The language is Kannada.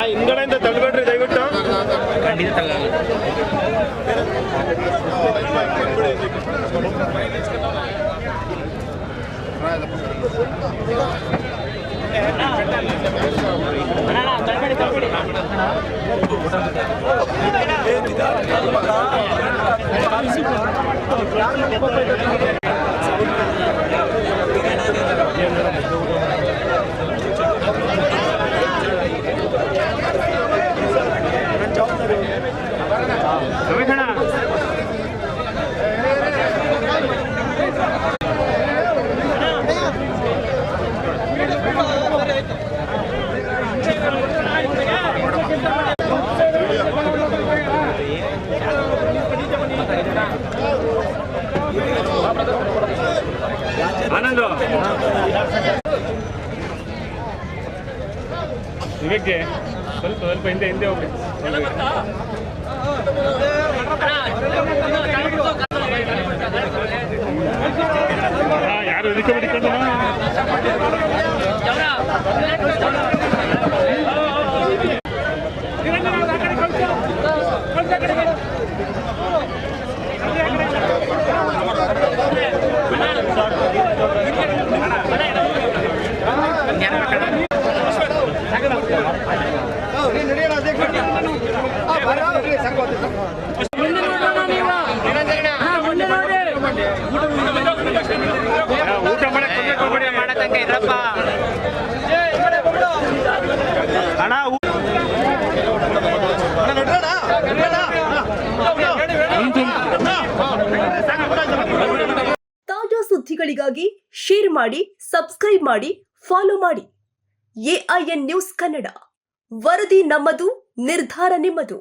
ಹಿಂದ್ಗಡೆಯಿಂದ ತಳ್ಬೇಡ್ರಿ ದಯವಿಟ್ಟು. ಖಂಡಿತ ತಗೊಳ್ಳಲ್ಲ. ಆನಂದ ವಿವೇಕ್ಗೆ ಸ್ವಲ್ಪ ಹಿಂದೆ ಹೋಗಿ. ಯಾರು ಇದಕ್ಕೆ ಬಿಡಿಕೊಂಡು ಊಟ ಮಾಡತಂಕ ಇದ್ರಪ್ಪ ಅಣ್ಣ. ತಾಜಾ ಸುದ್ದಿಗಳಿಗಾಗಿ ಶೇರ್ ಮಾಡಿ, ಸಬ್ಸ್ಕ್ರೈಬ್ ಮಾಡಿ, ಫಾಲೋ ಮಾಡಿ. AIN ನ್ಯೂಸ್ ಕನ್ನಡ, ವರದಿ ನಮ್ಮದು, ನಿರ್ಧಾರ ನಿಮ್ಮದು.